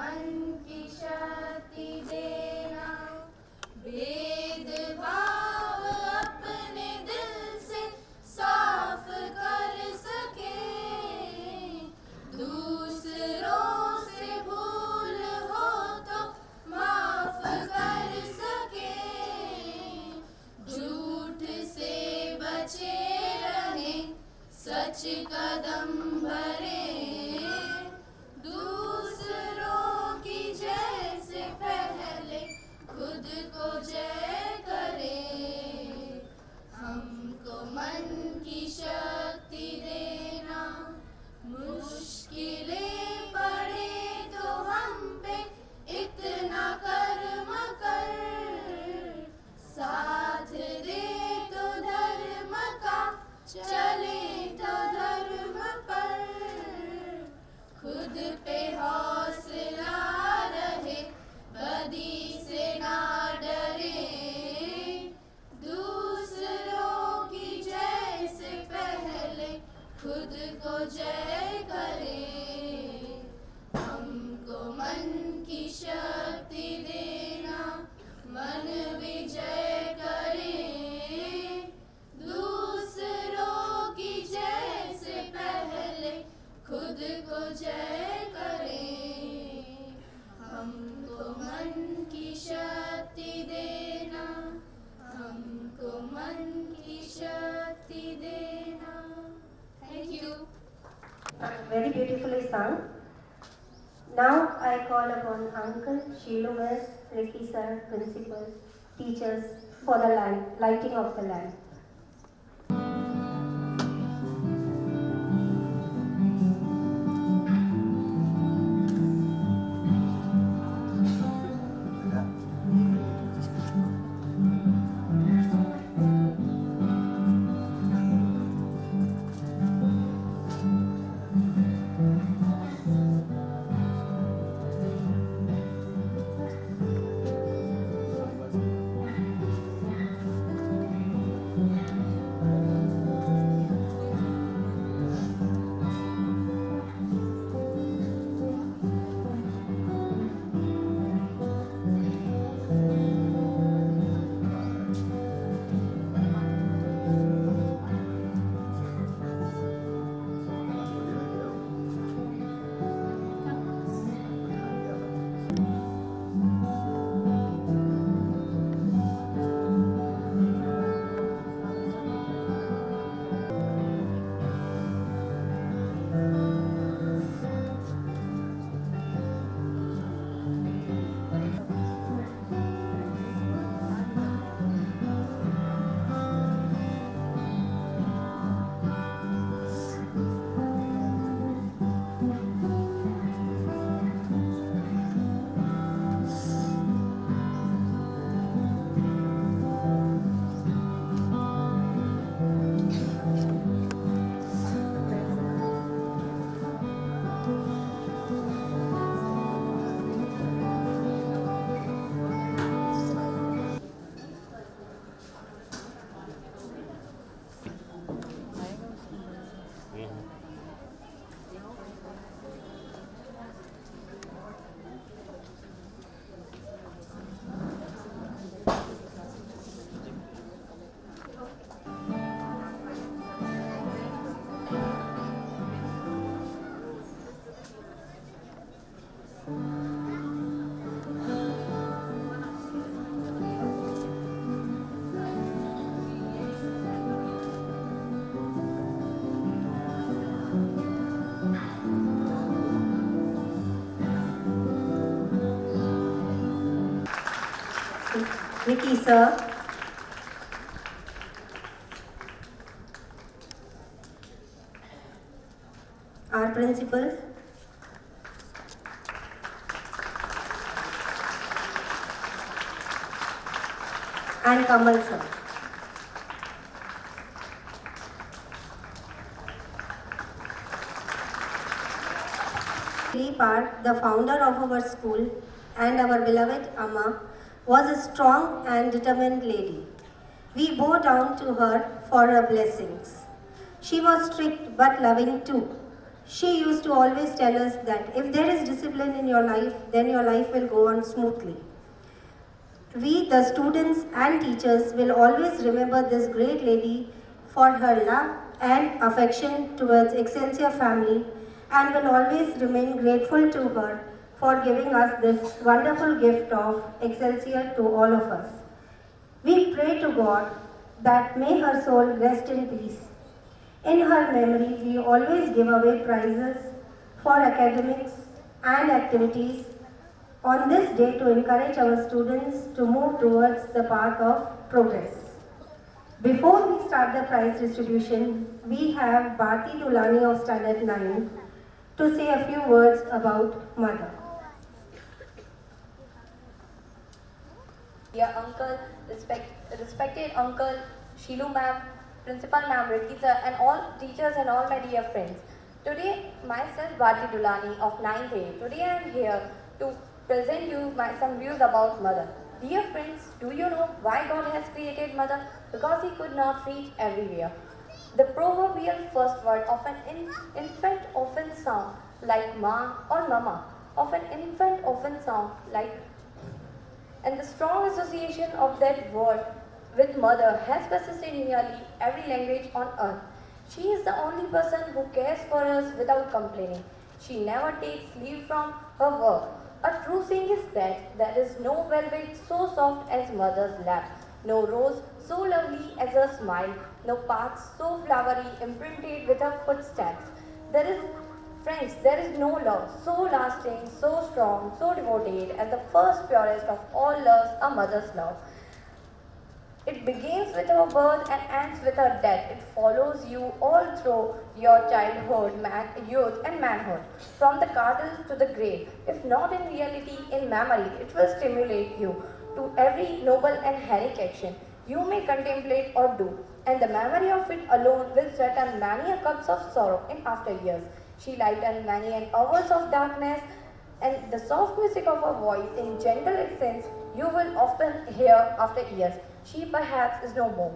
मन की शक्ति देना, भेदभाव अपने दिल से साफ कर सके, दूसरों से भूल हो तो माफ कर सके, झूठ से बचे रहे, सच कदम भरे, दूसरों की जय से पहले खुद को जय करे, हमको मन की शक्ति देना, मुश्किलें पड़े तो हम पे इतना कर्म कर, साथ दे तो धर्म का, चले तो धर्म पर, खुद पे हौसला रहे, बदी से ना डरे, दूसरों की जय से पहले खुद को जय करे, हमको मन की शक्ति देना, मन विजय करे, दूसरों की जय से पहले खुद को जय करे, हमको मन की शक्ति देना, हमको मन की शक्ति देना। Thank you. Very beautifully sung. Now I call upon Uncle Shilu Miss, Ricky sir, principals, teachers for the lighting of the lamp. Vicky sir, our principals, and Kamal sir. Part, the founder of our school and our beloved Amma, was a strong and determined lady. We bow down to her for her blessings. She was strict but loving too. She used to always tell us that if there is discipline in your life, then your life will go on smoothly. We, the students and teachers, will always remember this great lady for her love and affection towards Excelsior family and will always remain grateful to her for giving us this wonderful gift of Excelsior to all of us. We pray to God that may her soul rest in peace. In her memory, we always give away prizes for academics and activities on this day to encourage our students to move towards the path of progress. Before we start the prize distribution, we have Bharti Dulani of Standard 9 to say a few words about mother. Dear uncle, respected uncle, Shilu ma'am, principal ma'am, Ricky sir, and all teachers and all my dear friends. Today, myself Bharti Dulani of 9th A. Today I am here to present you some views about mother. Dear friends, do you know why God has created mother? Because he could not reach everywhere. The proverbial first word of an infant often sound like ma or mama. Of an infant often sound like, and the strong association of that word with mother has persisted in nearly every language on earth. She is the only person who cares for us without complaining. She never takes leave from her work. A true saying is that there is no velvet so soft as mother's lap, no rose so lovely as her smile, no path so flowery imprinted with her footsteps. Friends, there is no love so lasting, so strong, so devoted as the first purest of all loves, a mother's love. It begins with her birth and ends with her death. It follows you all through your childhood, youth and manhood, from the cradle to the grave. If not in reality, in memory, it will stimulate you to every noble and heroic action you may contemplate or do, and the memory of it alone will sweeten many a cups of sorrow in after years. She lightened many an hours of darkness, and the soft music of her voice in gentle accents you will often hear after years. She perhaps is no more.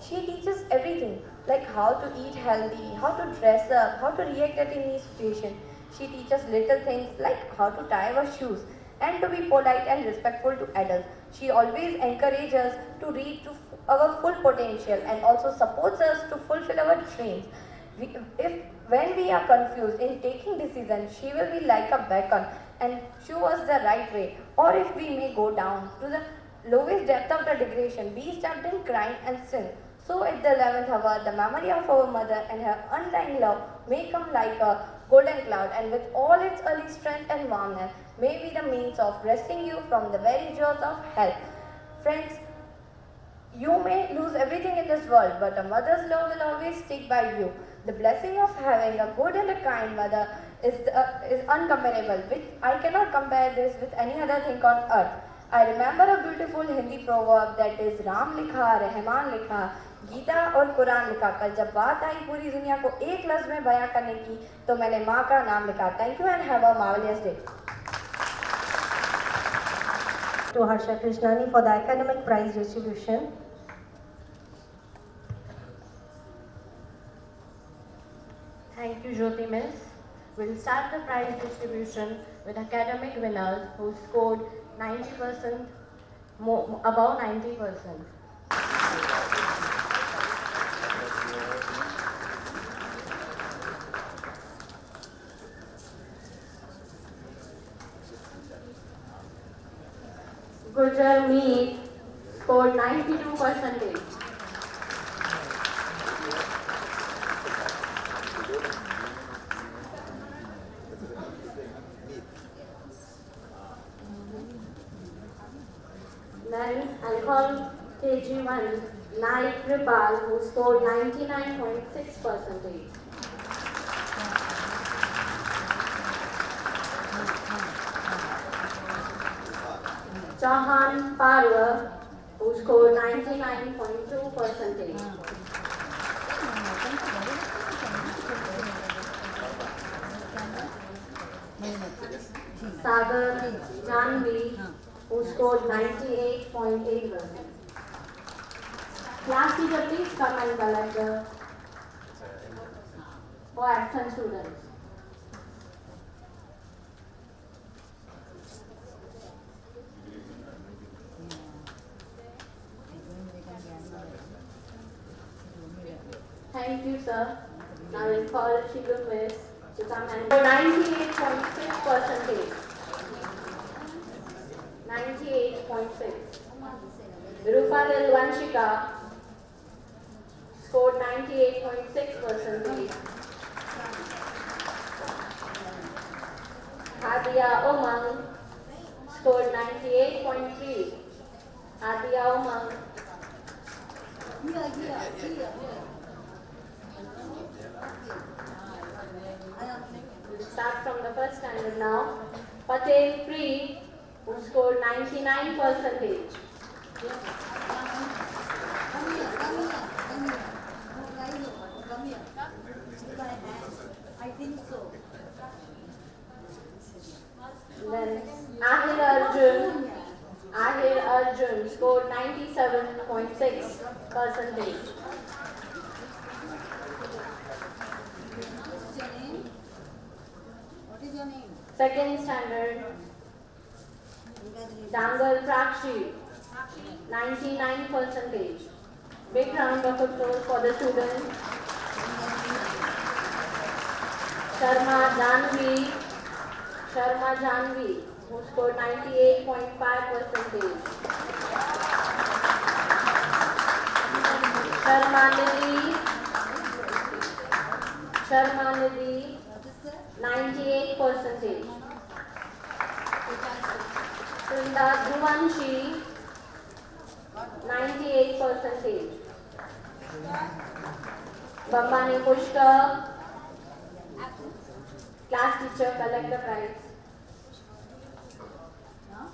She teaches everything, like how to eat healthy, how to dress up, how to react at any situation. She teaches little things like how to tie our shoes and to be polite and respectful to adults. She always encourages us to reach to our full potential and also supports us to fulfill our dreams. When we are confused in taking decisions, she will be like a beacon and show us the right way. Or if we may go down to the lowest depth of the degradation, be steeped in crime and sin. So at the 11th hour, the memory of our mother and her undying love may come like a golden cloud, and with all its early strength and warmness, may be the means of rescuing you from the very jaws of hell. Friends, you may lose everything in this world, but a mother's love will always stick by you. The blessing of having a good and a kind mother is uncomparable. I cannot compare this with any other thing on earth. I remember a beautiful Hindi proverb that is Ram लिखा, रहमान लिखा, गीता और कुरान लिखा कर जब बात आई पूरी दुनिया को एक लफ्ज में बयां करने की तो मैंने माँ का नाम लिखा. Thank you and have a marvelous day. To Harsha Krishnani for the academic prize distribution. Thank you, Jyoti Miss. We'll start the prize distribution with academic winners who scored 90% above 90%. Gujar Meet scored 92%. Then Alcohol KG1 Naik Kripal who scored 99.6%. Chauhan Parwa who scored 99.2%. Sagar Janvi who scored 98.8%. Class teacher, please come and collect the for absent students. Thank you, sir. Now we'll call Shilu Miss to come and 98.6 percentage. 98.6. Rupalil Vanshika scored 98.6 percentage. Hadia Umang scored 98.3. Hadia Umang. We'll start from the first standard now. Patel Pri, who scored 99 percentage. I think so. Then Ahir Arjun scored 97.6 percentage. What's your name? What is your name? Second standard, Congratulations. Dangal Prakshi, 99 percentage. Big round of applause for the students. Sharma Janvi, who scored 98.5 percentage. Sharma Nidhi, 98 percentage. Srinda Dhuvanshi, 98 percentage. Bambani Pushkar, class teacher, collect the prize.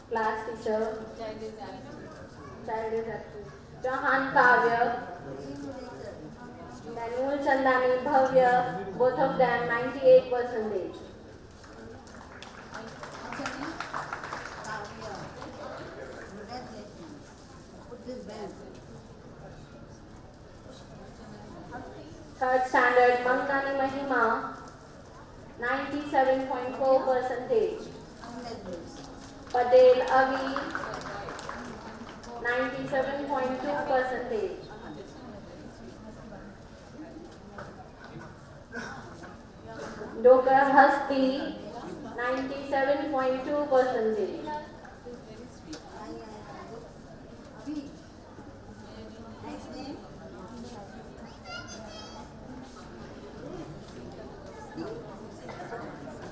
Class teacher, child is active. Jahan Kavya, Daniel Chandani Bhavya, both of them 98 percentage. What's your name? Kavya. Congratulations. Put this band. Third standard, Mangani Mahima, 97.4 percentage. Congratulations. Patel Avi, 97.2 percentage. Dokar Hasti, 97.2 percentage. Avi. Next name?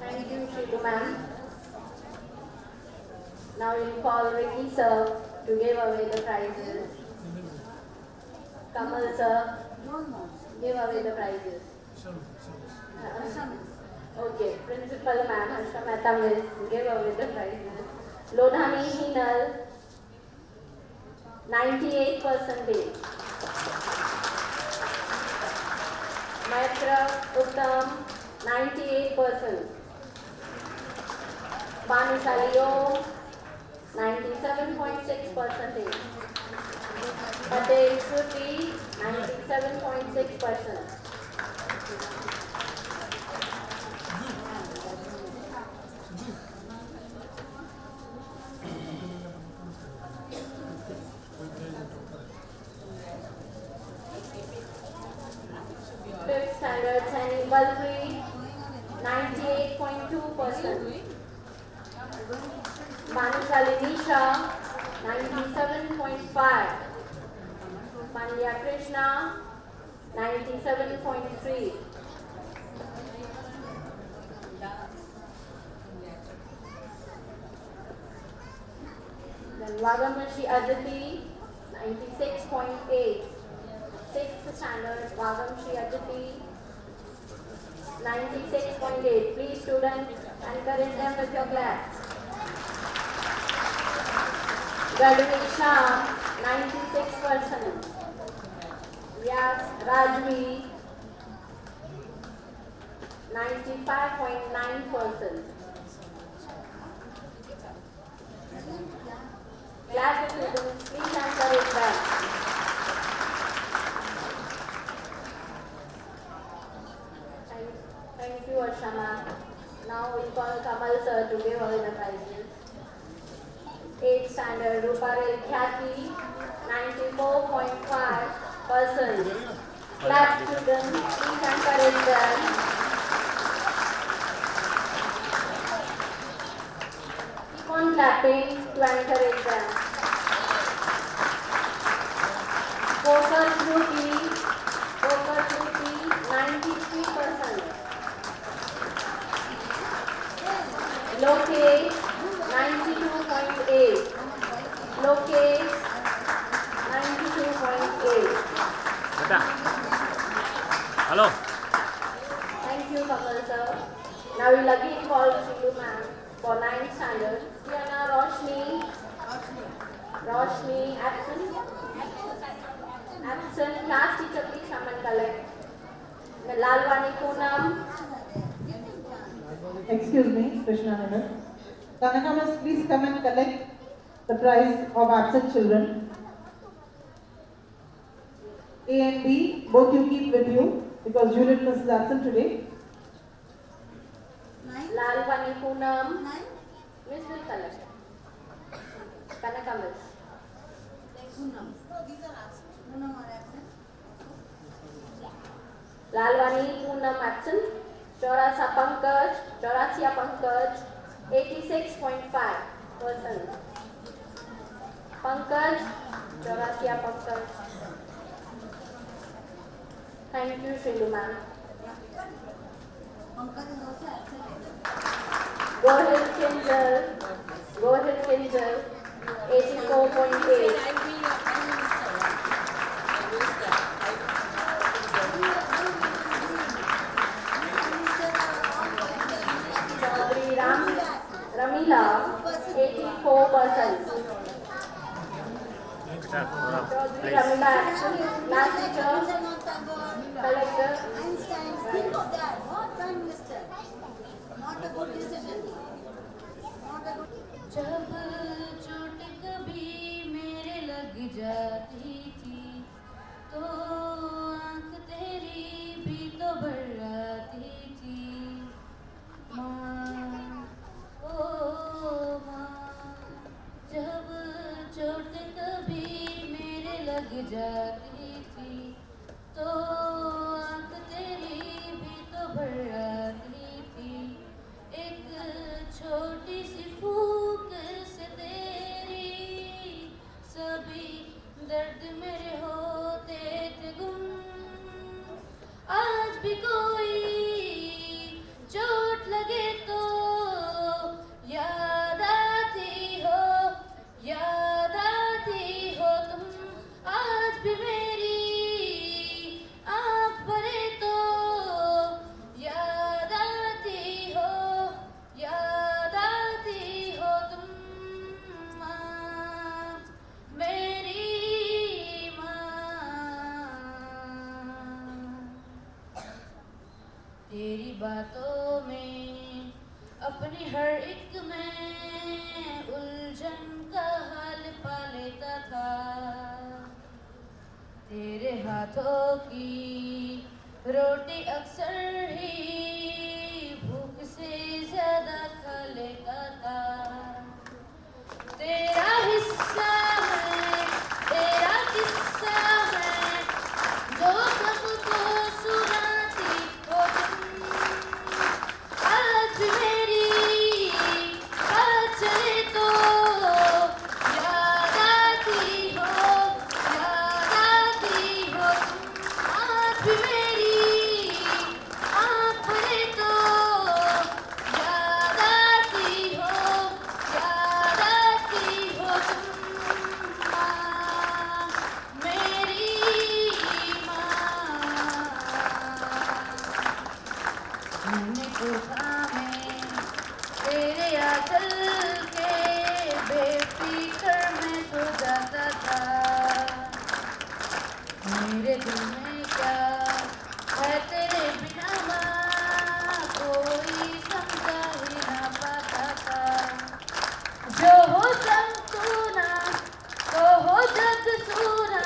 Thank you, Shilu ma'am. Now we'll call Ricky sir to give away the prizes. Kamal sir, No. give away the prizes. Okay, Principal ma'am, Harsha Mehta miss, give away the prizes. Lodhani Hinal, 98 percentage. Maitra Uttam, 98%. Banishali Om, 97.6 percentage. Patel Shruti, 97.6%. Fifth standard, Sani Balri, 98.2%. Manishali Nisha, 97.5. Pandya Krishna, 97.3. Then Vagamashi Aditi, 96.8. Sixth standard, Vagamshi Aditi, 96.8. Please students, encourage them with your claps. Gadvi Shah, 96%. Vyas Rajvi, 95.9%. Clap students, please encourage them. Thank you, Arshana. Now we call Kamal sir to give away the prizes. 8th standard, Ruparel Khyati, 94.5%. Clap students, please encourage them. Keep on clapping to encourage them. Focus group B, 93%. Lokesh, 92.8. Lokesh, 92.8. बेटा hello Thank you, Kamal sir. Now we'll again call Shilu ma'am for 9th standard. Diana Roshni. Roshni, absent. Absent. Class teacher, please come and collect. Lalwani Poonam. Excuse me, Krishna Nagar. Kanaka must please come and collect the prize of absent children. A and B, both you keep with you because Juliet Miss is absent today. Lalwani Poonam. Miss will collect. Kanaka Miss. Lalwani Poonam absent. Chaurasa Pankaj. 86.5%. Pankaj. Chaurasia Pankaj. Thank you, Shilu ma'am. Gohil Kinjal. 84.8. Chaudhary Ramila, 84%. बेटा थोड़ा Chaudhary please Ramila, class teacher, collector. Einstein, think of that. What done, mister? Not a good decision. Not a good. जब चोट कभी मेरे लग जाती थी तो आँख तेरी भी तो बर्राती थी माँ ओ माँ। जब चोट कभी मेरे लग जाती थी तो आँख तेरी भी तो बर्राती थी। एक छोटी सी फूक से तेरी सभी दर्द मेरे होते थे गुम। आज भी कोई चोट लगे तो याद आती हो तुम। आज भी मेरी आँख भरे तो याद आती हो तुम। माँ, मेरी माँ। तेरी बातों में अपनी हर एक में उलझन का हाल पा लेता था। तेरे हाथों की रोटी अक्सर ही भूख से ज्यादा खा लेता था। तेरा हिस्सा है, तेरा किस्सा है जो सबको सुनाती हो तुम। आज भी मेरी बात चले तो याद आती हो तुम। आज भी मेरी आँख भरे तो याद आती हो तुम। माँ, मेरी माँ। मैंने कोठा में तेरे आंचल के बेफिक्र में सो जाता था। मेरे दिल में क्या है तेरे बिना माँ, कोई समझा ही ना पाता था। जो हो सब सुना तो हो जग सुना,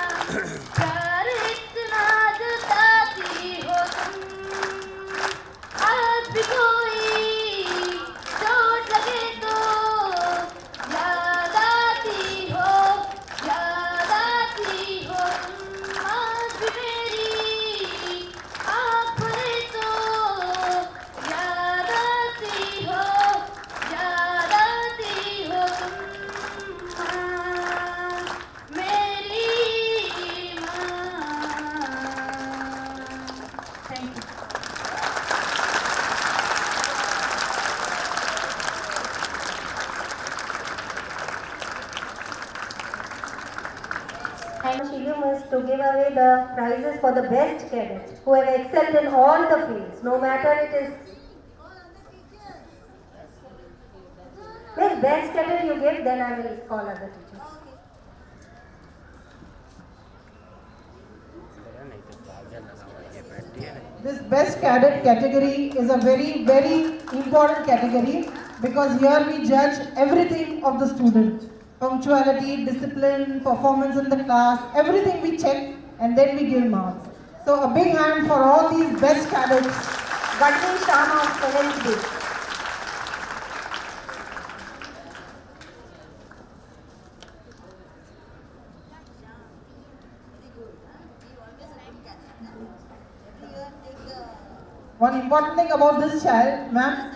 प्यार इतना जताती हो तुम। आज भी कोई चोट लगे तो याद आती हो तुम। आज भी मेरी And Shilumus to give away the prizes for the best cadet who have excelled in all the fields, no matter it is. Yes, best cadet you give, then I will call other teachers. This best cadet category is a very, very important category because here we judge everything of the student. Punctuality, discipline, performance in the class, everything we check and then we give marks. So a big hand for all these best cadets. Badri Sharma of 7th B. One important thing about this child, ma'am,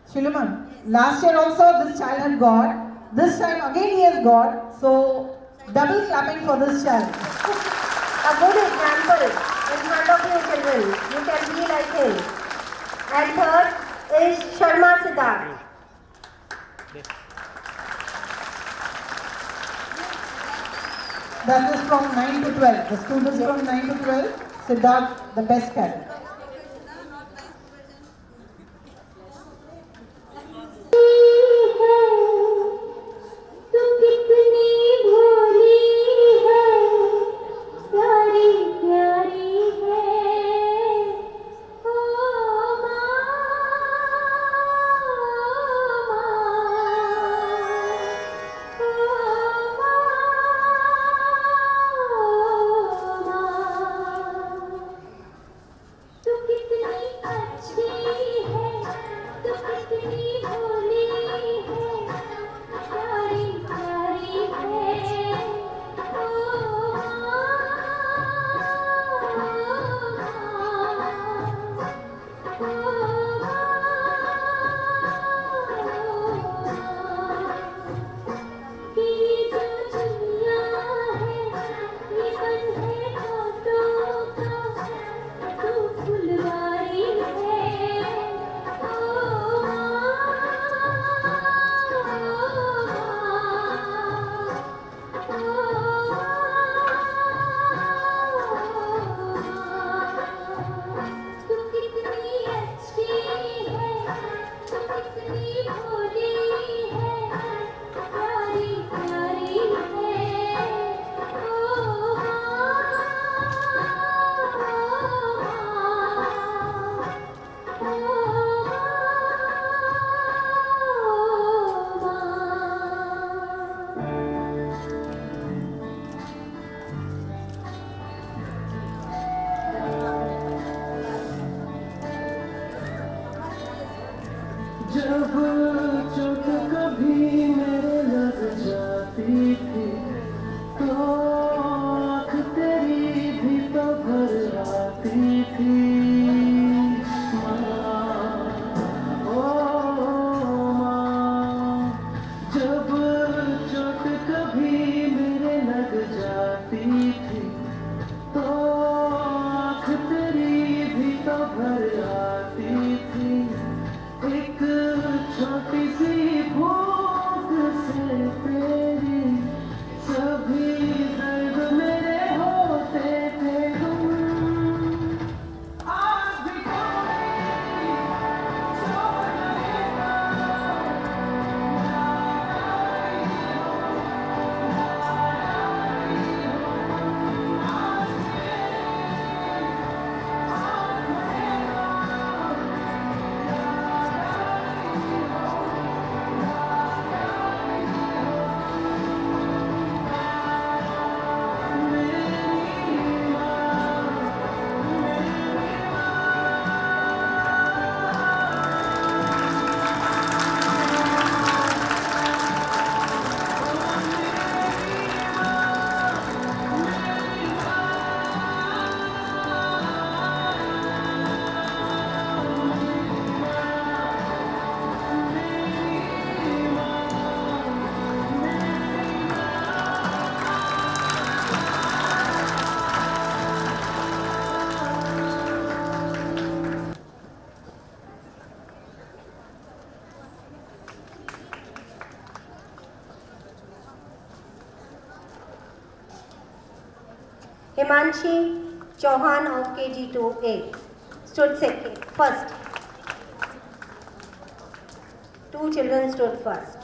Shiluman, last year also this child had got, this time again he has got, so double clapping for this child. A good example in front of you children. You can be like him. And third is Sharma Siddharth. That is from 9 to 12. The students from 9 to 12, Siddharth, the best cadet. Himanshi Chauhan of KG2A stood first. Two children stood first.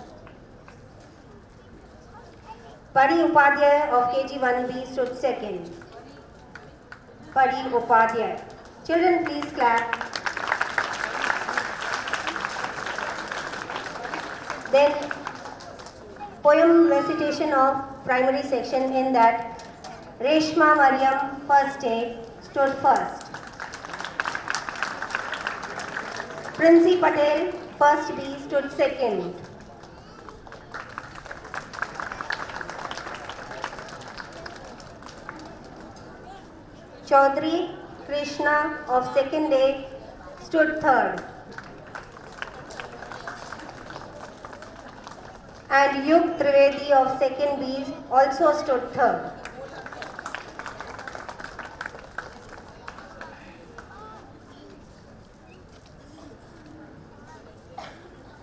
Pari Upadhyay of KG1B stood second. Pari Upadhyay. Children, please clap. Then, poem recitation of primary section in that Reshma Mariam first A stood first. Princy Patel first B stood second. Chaudhary Krishna of second A stood third. And Yug Trivedi of second B also stood third.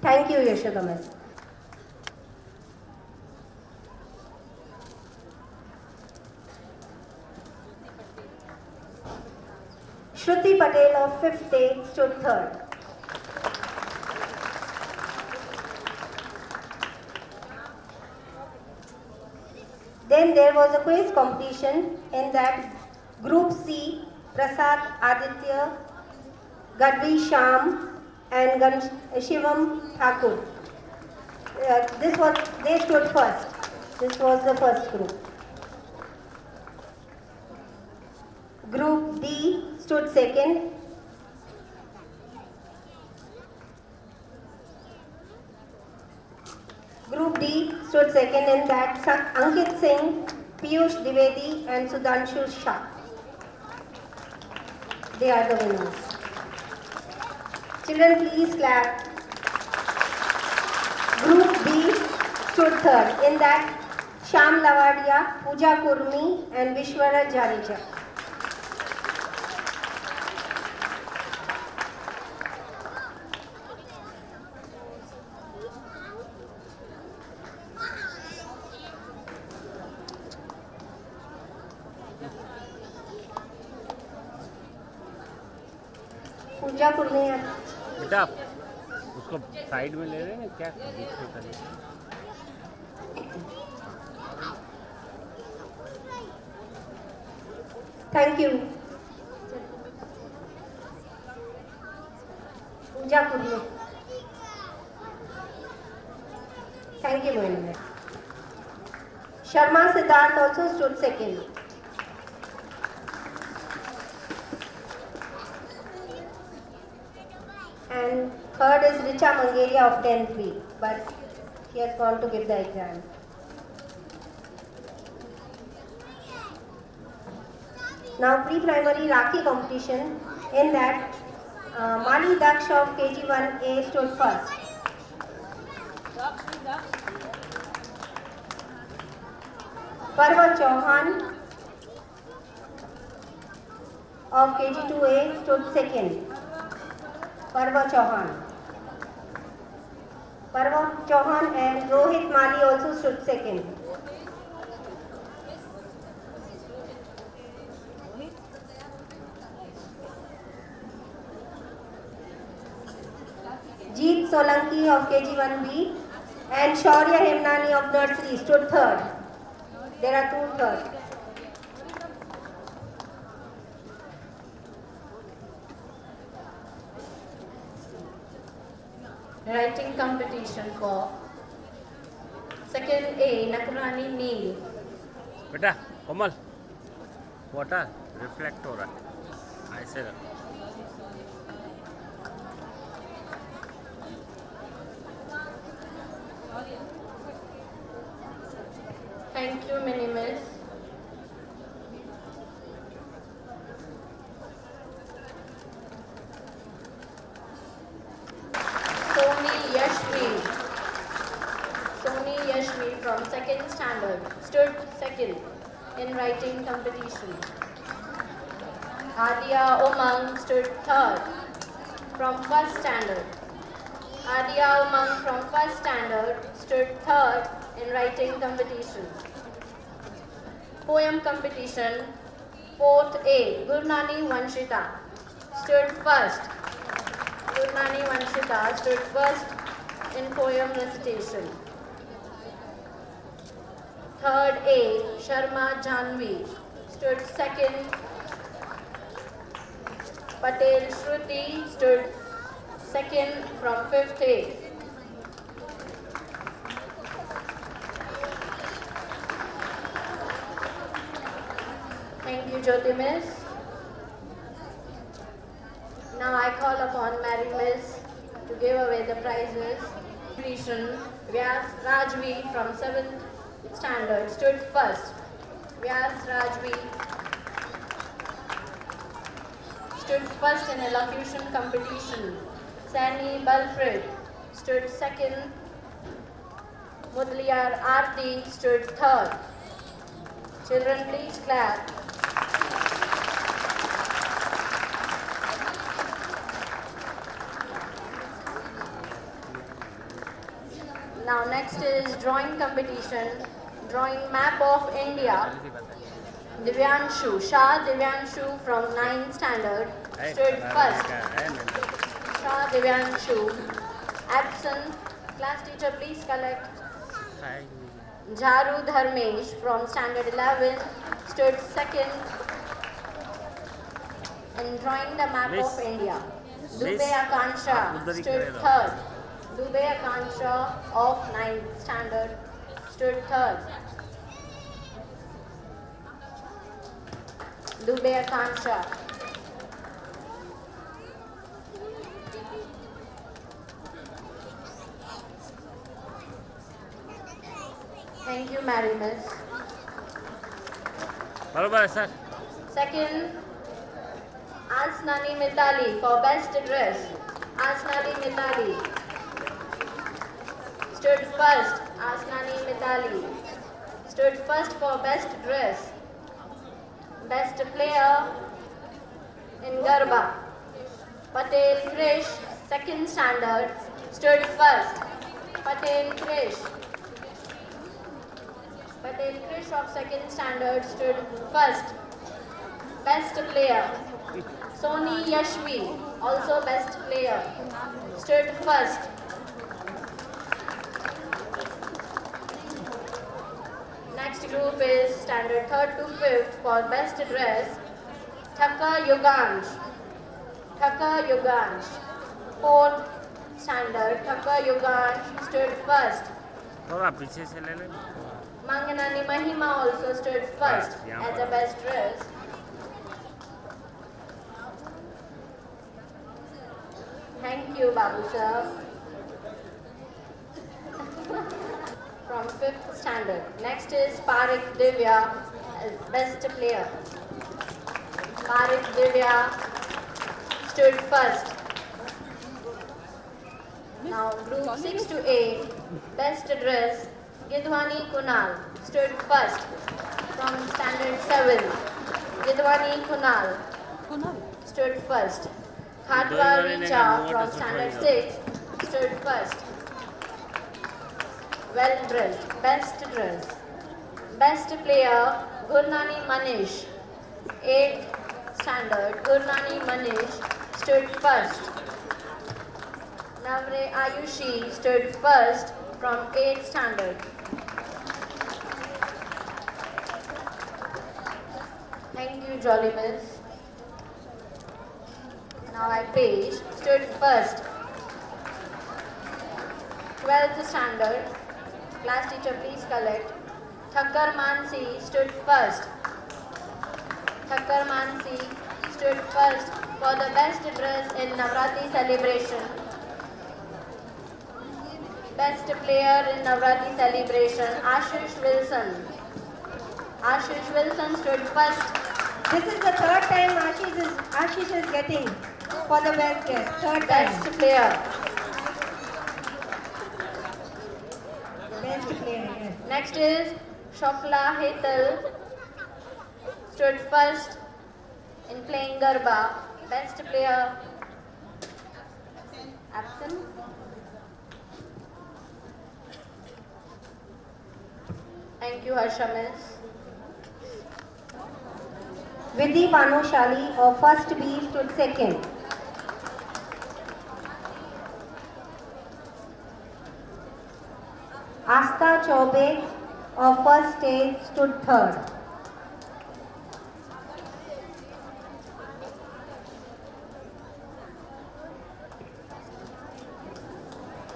Thank you, Yashoda Miss. Shruti Patel of 5th A stood third. Then there was a quiz competition in that Group C, Prasad Aditya, Gadvi Sham and Shivam Thakur. They stood first. This was the first group. Group D stood second. Group D stood second in that Ankit Singh, Piyush Dwivedi and Sudhanshu Shah. They are the winners. Children, please clap. Group B stood third in that Shyam Lavadia, Pooja Kurmi and Vishwara Jadeja. पूजा कुर्मी है बेटा उसको side में ले रहे हैं क्या बीच में करें thank you Puja Kurmi thank you Mohini Sharma Siddharth also stood second. And third is Richa Mangeria of 10th B, but she has gone to give the exam. Now pre-primary Rakhi competition in that Mali Daksh of KG1A stood first. Parva Chauhan of KG2A stood second. Parva Chauhan and Rohit Mali also stood second. Jeet Solanki of KG1B and Shaurya Hemnani of nursery stood third. There are two thirds. Writing competition for second A, Nakurani Neil. बेटा कोमल water reflect हो रहा है ऐसे रख Thank you, Mini Miss. Soni Yashvi from second standard stood second in writing competition. Adia Umang stood third from first standard. Adia Umang from first standard stood third in writing competition. Poem competition Fourth A, Gurnani Vanshita stood first. Gurnani Vanshita stood first in poem recitation. Third A, Sharma Janvi stood second. Patel Shruti stood second from fifth A. Thank you, Jyoti Miss. Now I call upon Mary Miss to give away the prizes. Completion. Vyas Rajvi from 7th standard stood first. Vyas Rajvi stood first in elocution competition. Sani Balfred stood second. Mudliyar Aarti stood third. Children, please clap. Now next is drawing competition. Drawing map of India. Divyanshu, Shah Divyanshu from 9th standard stood first. Shah Divyanshu. Absent. Class teacher, please collect. Jharu Dharmesh from standard 11 stood second in drawing the map of India. Dubey Akansha stood third. Dubey Akansha of 9th standard stood third. Dubey Akansha. Thank you, Mary Miss. बरोबर sir. Second, Asnani Mitali for best dress. Asnani Mitali stood first. Asnani Mitali stood first for best dress. Best player in Garba. Patel Krish, 2nd standard, stood first. Patel Krish. Patel Krish of 2nd standard stood first. Best player. Soni Yashvi, also best player, stood first. Next group is standard 3rd to 5th for best dress. Thaka Yugansh. Thaka Yugansh. 4th standard, Thaka Yugansh stood first. थोड़ा पीछे से ले ले. Manganani Mahima also stood first as a best dress. Thank you, Babu sir. From 5th standard. Next is Parik Divya as best player. Parik Divya stood first. Now group 6 to 8, best dress. Gidwani Kunal stood first from standard 7. Gidwani Kunal stood first. Khatwa Richa from standard 6 stood first. Well dressed, best dress. Best player, Gurnani Manish. 8th standard, Gurnani Manish stood first. Navre Ayushi stood first from 8th standard. Thank you, Jolly Miss. Now I page stood first. 12th standard. Class teacher, please collect. Thakkar Mansi stood first. Thakkar Mansi stood first for the best dress in Navratri celebration. Best player in Navratri celebration, Ashish Wilson. Ashish Wilson stood first. This is the 3rd time Ashish is getting for the best dress. 3rd time. Best player. Best player, yes. Next is Shokla Hetal. Stood first in playing Garba. Best player. Absent. Thank you, Harsha Miss. Vidhi Panushali of first B stood second. Asta Chaube of first A stood third.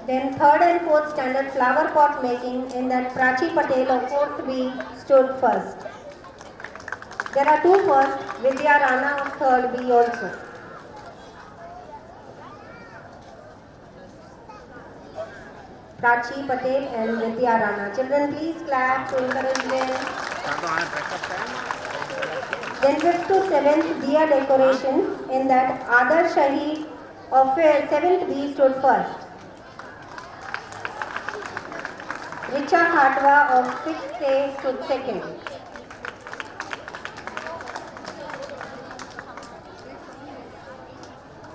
Then third and fourth standard flower pot making in that Prachi Patel of fourth B stood first. There are two first, Vidya Rana of third B also. Prachi Patel and Vidya Rana. Children, please clap to encourage them. Then 5th to 7th Diya decoration in that Adar Shaheed of 7th B stood first. Richa Khatwa of 6th A stood second.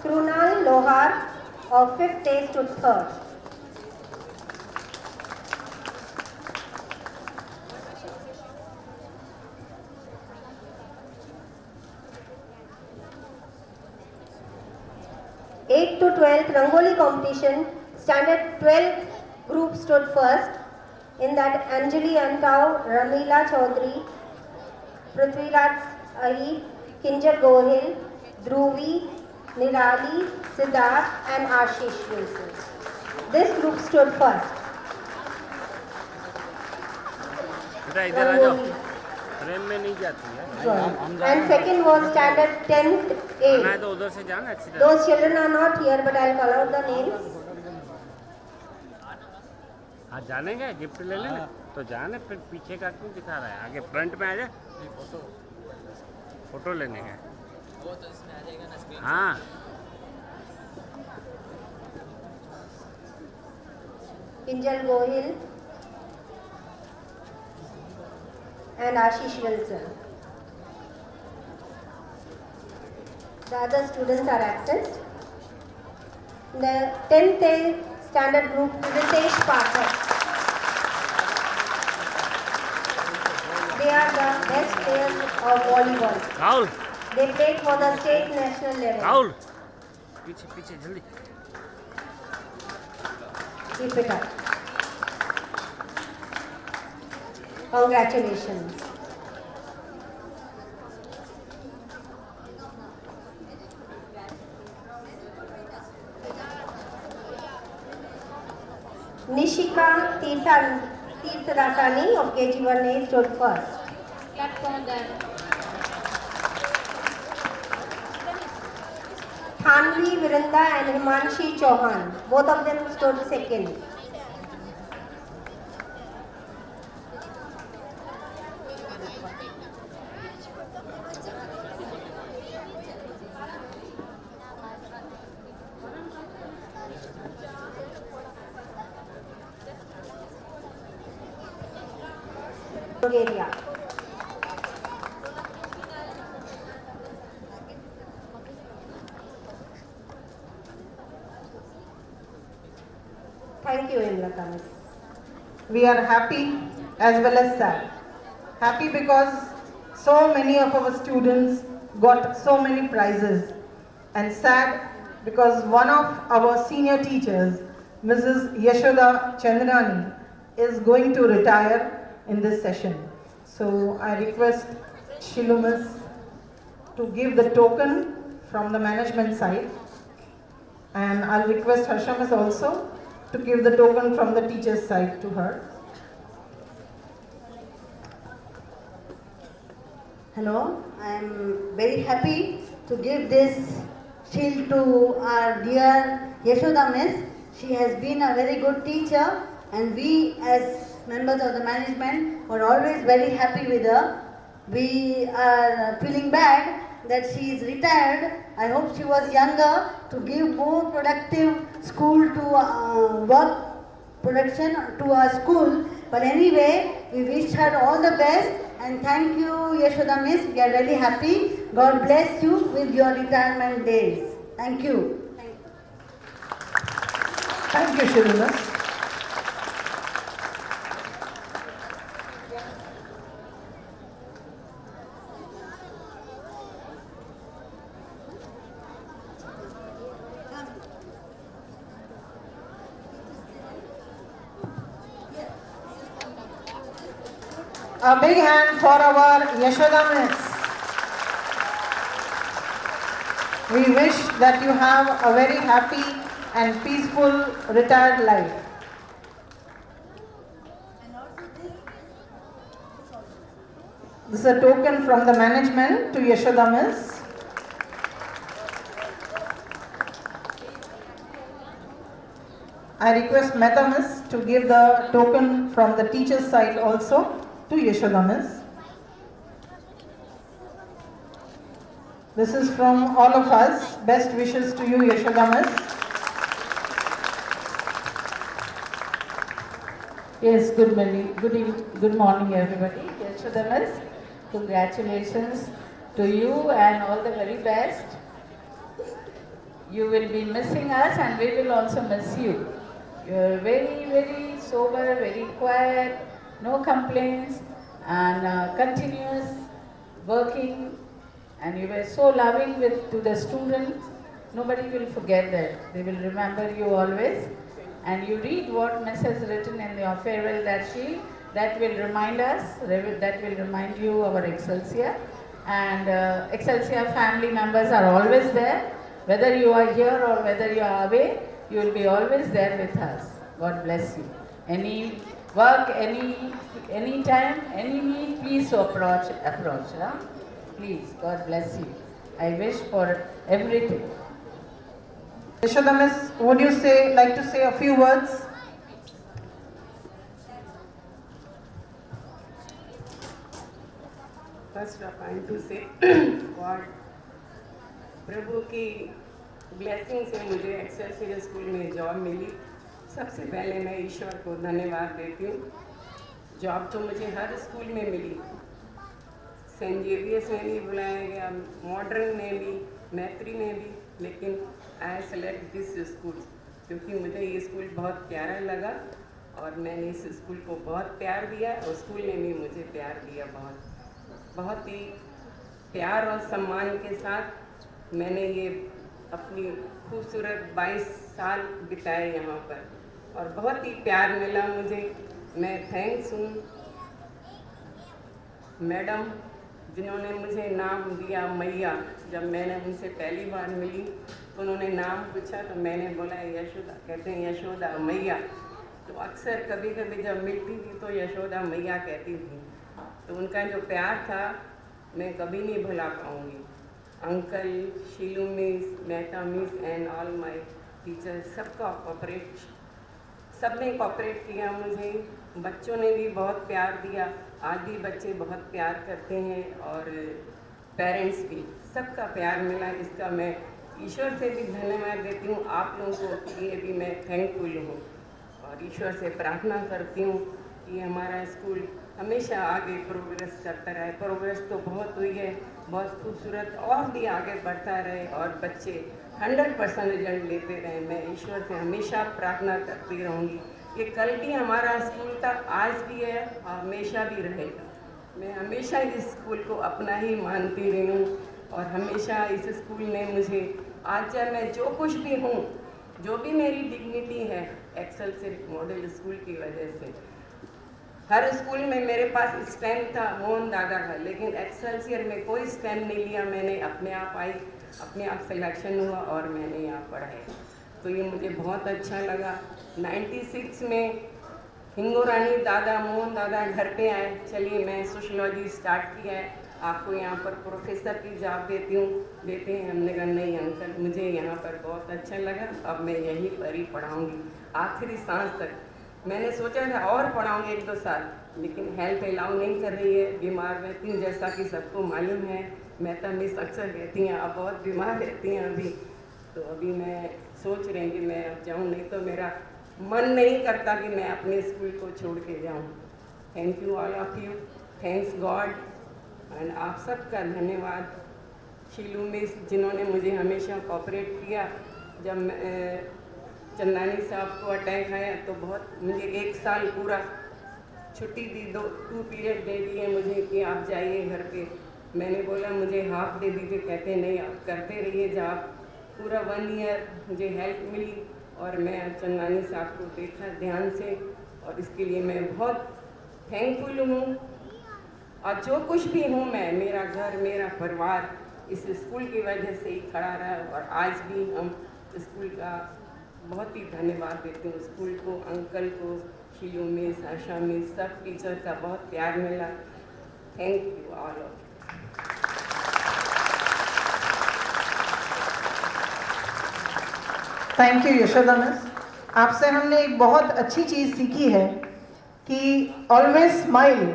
Krunal Lohar of 5th A stood third. Eighth to 12th Rangoli competition, standard 12th group stood first. In that Anjali Antau, Ramila Chaudhary, Prithviraj Ahir, Kinjar Gohil, Dhruvi, Nirali, Siddharth and Ashish Wilson. This group stood first. इधर आ जाओ, frame में नहीं जाती है। And second was standard 10th A. मैं तो उधर से जाना अच्छी तरह। Those children are not here, but I'll call out the names. हाँ जानेंगे, गिफ्ट ले लेना तो जाने, फिर पीछे का क्यों दिखा रहा है, आगे फ्रंट में आ जाए, फोटो लेने का। वो तो इसमें आ जाएगा ना स्क्रीन। हाँ Kinjal Gohil and Ashish Wilson. The other students are absent. The 10th A standard group, Ritesh Pathak. They are the best players of volleyball. Rahul, They played for the state national level. Rahul, पीछे पीछे जल्दी। Keep it up. Congratulations. Nishika Tirthadasani of KG1A stood first. Clap for them. Thanvi Virinda and Himanshi Chauhan, both of them stood second. Bulgaria. Thank you, Imlata Miss. We are happy as well as sad. Happy because so many of our students got so many prizes, and sad because one of our senior teachers, Mrs. Yashoda Chandrani, is going to retire in this session. So I request Shilu Miss to give the token from the management side, and I'll request Harsha Miss also to give the token from the teacher's side to her. Hello, I am very happy to give this shield to our dear Yashoda Miss. She has been a very good teacher, and we as members of the management were always very happy with her. We are feeling bad that she is retired. I hope she was younger to give more productive school to work production to our school. But anyway, we wish her all the best, and thank you, Yashoda Miss. We are very happy. God bless you with your retirement days. Thank you. Thank you, Shilu Miss. A big hand for our Yashoda Miss. We wish that you have a very happy and peaceful retired life. This is a token from the management to Yashoda Miss. I request Mehta Miss to give the token from the teacher's side also to Yashoda Miss. This is from all of us. Best wishes to you, Yashoda Miss. Yes, good morning everybody. Yashoda Miss, congratulations to you and all the very best. You will be missing us and we will also miss you. You are very sober, very quiet, no complaints and continuous working, and you were so loving to the students. Nobody will forget that. They will remember you always. And you read what Miss has written in your farewell that will remind us, that will remind you our Excelsior. And Excelsior family members are always there. Whether you are here or whether you are away, you will be always there with us. God bless you. Any work, any time, any need, please approach. Huh? Please, God bless you. I wish for everything. Yashoda Miss, would you like to say a few words? First of all, I want to say God, प्रभु की blessing से मुझे Excelsior school में job मिली। सबसे पहले मैं ईश्वर को धन्यवाद देती हूँ। जॉब तो मुझे हर स्कूल में मिली, सेंट जेवियर्स में भी बुलाया गया, मॉडर्न में भी, मैत्री में भी, लेकिन आई सेलेक्ट दिस स्कूल क्योंकि मुझे ये स्कूल बहुत प्यारा लगा और मैंने इस स्कूल को बहुत प्यार दिया और स्कूल ने भी मुझे प्यार दिया। बहुत ही प्यार और सम्मान के साथ मैंने ये अपनी खूबसूरत 22 साल बिताए यहाँ पर और बहुत ही प्यार मिला मुझे। मैं थैंक्स हूँ मैडम जिन्होंने मुझे नाम दिया मैया। जब मैंने उनसे पहली बार मिली तो उन्होंने नाम पूछा तो मैंने बोला यशोदा, कहते हैं यशोदा मैया। तो अक्सर कभी कभी जब मिलती थी तो यशोदा मैया कहती थी। तो उनका जो प्यार था मैं कभी नहीं भुला पाऊँगी। Uncle, शीलू miss, Mehta miss and all my teachers, सबने कोऑपरेट किया मुझे। बच्चों ने भी बहुत प्यार दिया। आज भी बच्चे बहुत प्यार करते हैं और पेरेंट्स भी, सबका प्यार मिला। इसका मैं ईश्वर से भी धन्यवाद देती हूँ। आप लोगों को के लिए भी मैं थैंकफुल हूँ और ईश्वर से प्रार्थना करती हूँ कि हमारा स्कूल हमेशा आगे प्रोग्रेस करता रहे। प्रोग्रेस तो बहुत हुई है, बहुत खूबसूरत, और भी आगे बढ़ता रहे और बच्चे 100% रिजल्ट लेते रहे। मैं ईश्वर से हमेशा प्रार्थना करती रहूँगी। ये कल भी हमारा स्कूल था, आज भी है और हमेशा भी रहेगा। मैं हमेशा इस स्कूल को अपना ही मानती रही हूँ और हमेशा इस स्कूल ने मुझे, आज जब मैं जो कुछ भी हूँ, जो भी मेरी डिग्निटी है, एक्सेलसियर मॉडल स्कूल की वजह से। हर स्कूल में मेरे पास स्टैम्प था मोहन दादा का, लेकिन एक्सेलसियर में कोई स्टैम्प नहीं लिया मैंने। अपने आप आई, अपने आप सिलेक्शन हुआ और मैंने यहाँ पढ़ाई। तो ये मुझे बहुत अच्छा लगा। 96 में हिंगोरानी दादा, मोहन दादा घर पे आए, चलिए मैं सोशियोलॉजी स्टार्ट किया है, आपको यहाँ पर प्रोफेसर की जॉब देते हैं। हमने कहा नहीं अंकल, मुझे यहाँ पर बहुत अच्छा लगा, अब मैं यहीं पर ही पढ़ाऊँगी आखिरी सांस तक। मैंने सोचा था और पढ़ाऊँगी 1-2 साल, लेकिन हेल्थ अलाउ नहीं कर रही है, बीमार रहती हूँ जैसा कि सबको मालूम है। मेहता मिस अक्सर कहती हैं आप बहुत बीमार रहती हैं अभी। तो अभी मैं सोच रही कि मैं अब जाऊँ, नहीं तो मेरा मन नहीं करता कि मैं अपने स्कूल को छोड़ के जाऊँ। Thank you all of you, thanks God and आप सबका धन्यवाद। शीलू मिस जिन्होंने मुझे हमेशा कोऑपरेट किया। जब चंदानी साहब को अटैक आया तो बहुत मुझे 1 साल पूरा छुट्टी दी, 2 पीरियड दे दिए मुझे कि आप जाइए घर पे। मैंने बोला मुझे हाफ दे दीजिए, कहते नहीं आप करते रहिए जॉब। पूरा 1 ईयर मुझे हेल्प मिली और मैं चंदानी साहब को देखा ध्यान से और इसके लिए मैं बहुत थैंकफुल हूँ। और जो कुछ भी हूँ मैं, मेरा घर, मेरा परिवार इस स्कूल की वजह से ही खड़ा रहा। और आज भी हम स्कूल का बहुत ही धन्यवाद देते हैं स्कूल को, अंकल को, शीलू मिस, आशा मिस, सब टीचर का बहुत प्यार मिला। Thank you all of. Thank you Yashoda miss. आपसे हमने एक बहुत अच्छी चीज़ सीखी है कि ऑलवेज स्माइल,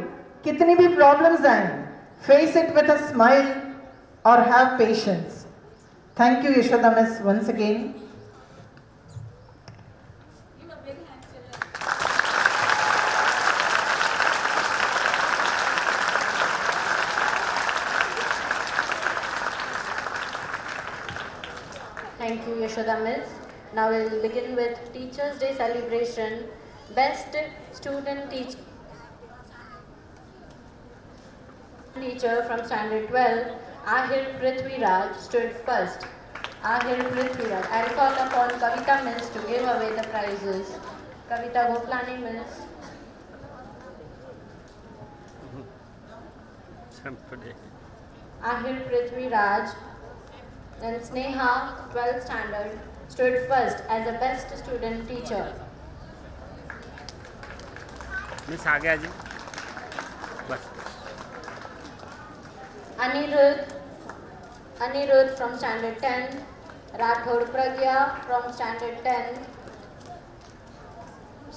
कितनी भी प्रॉब्लम्स आए, face it with a smile और have patience. Thank you Yashoda miss once again. Thank you, Yashoda Miss. Now we'll begin with Teachers' Day celebration. Best student teacher from Standard 12, Ahir Prithviraj, stood first. Ahir Prithviraj. I'll call upon Kavita Miss to give away the prizes. Kavita Goplani Miss. Ahir Prithviraj. Then Sneha, 12th standard, stood first as the best student teacher. Miss आगे आ जी बस। Anirudh from standard 10, Rathod Pragya from standard 10,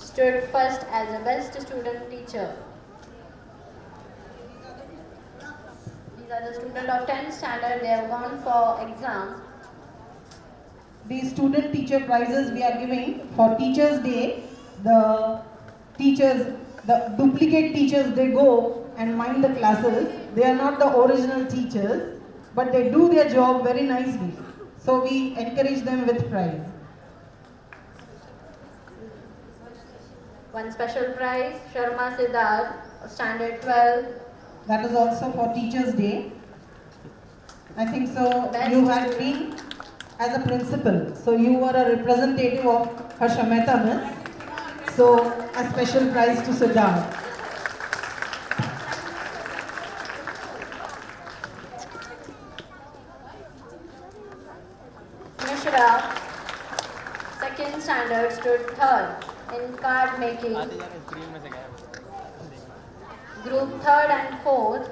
stood first as the best student teacher. These are the students of 10th standard. They have gone for exam. These student teacher prizes we are giving for Teachers' Day. The teachers, the duplicate teachers, they go and mind the classes. They are not the original teachers, but they do their job very nicely. So we encourage them with prize. One special prize, Sharma Siddharth, standard 12. That is also for Teachers' Day. I think so. Best You had been as a principal, so you were a representative of Harsha Mehta Miss. So a special prize to Siddharth. Mishra, second standard, stood third in card making. Group 3rd and 4th,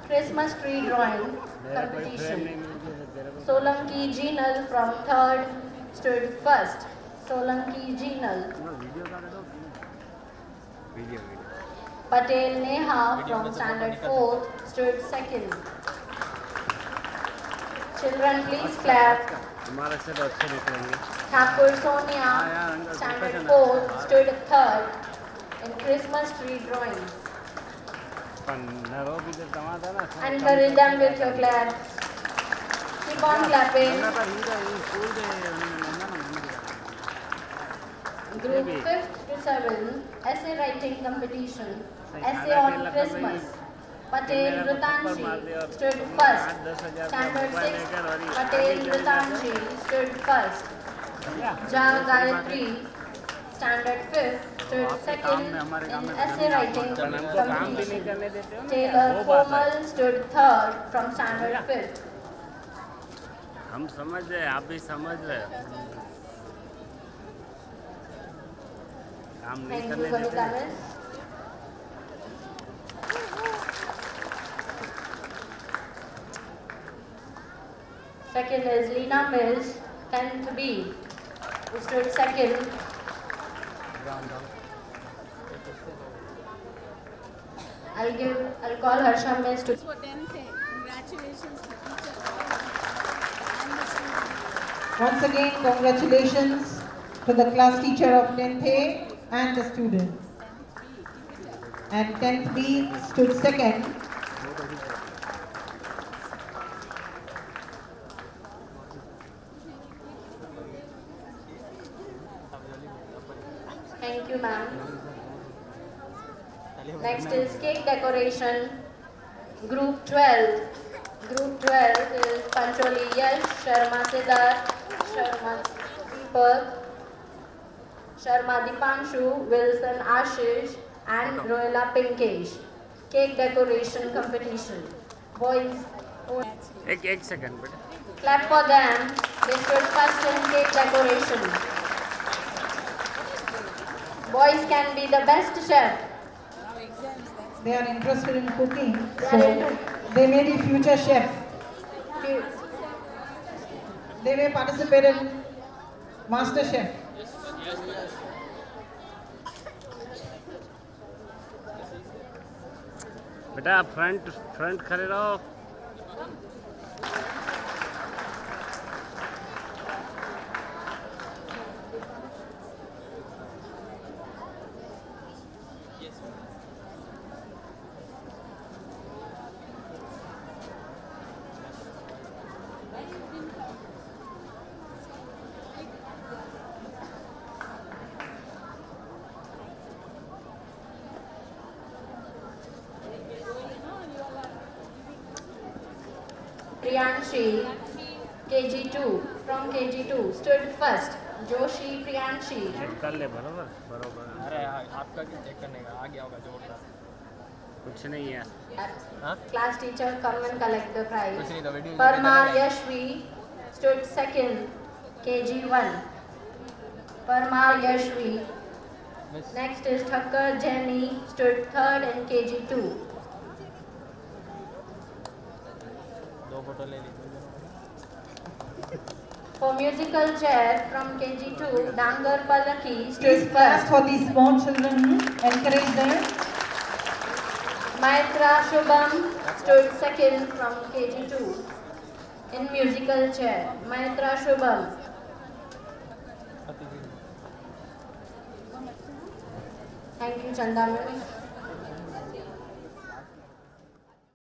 Christmas tree drawing competition. Solanki Jinal from 3rd stood first. Solanki Jinal. Patel Neha from standard 4th stood second. Children, please clap. हमारे से तो अच्छे निकलेंगे। Thakur Sonia, standard 4th, stood third in Christmas tree drawings. Encourage them with your claps. Keep on clapping. Group 5th to 7th, essay writing competition. Essay on Christmas. Patel Rutanshi stood first. Standard 6th, Patel Rutanshi stood first. Ja Gayatri, standard 5th, stood second in essay writing competition. Taylor Komal stood third from standard 5th. हम समझ रहे, आप भी समझ रहे। काम नहीं Thank करने you, देते। Kavita Miss. Second is Leena Mills, 10th B, who stood second. I'll call Harsha Miss to. For 10th, congratulations to teacher and the student. Once again, congratulations to the class teacher of 10th A and the students. And 10th B stood second. Thank you, ma'am. Next is cake decoration. Group 12. Group 12 is Pancholi Yash, Sharma Siddharth, Sharma Deepak, Sharma Dipanshu, Wilson Ashish, and Royala Pinkesh. cake decoration competition. Boys, एक second बेटा. clap for them. They stood first in cake decoration. Boys can be the best chef. They are interested in cooking, so they may be future chefs. They may participate in Master Chef. बेटा front खड़े रहो. Priyanshi, KG2, from KG2, stood first. Joshi Priyanshi. कर ले बरोबर. अरे आपका check करने का आ गया होगा जोरदार. कुछ नहीं है. Class teacher, come and collect the prize. कुछ नहीं तो video. Parmar Yashvi stood second, KG1. Parmar Yashvi. Next is Thakkar Jenny, stood third in KG2. दो फोटो ले ली. For musical chair from KG2, Dangar Palaki stood Please clap first. for these small children. Encourage them. Maitra Shubham stood second from KG2 in musical chair. Maitra Shubham. Thank you, Chanda ma'am.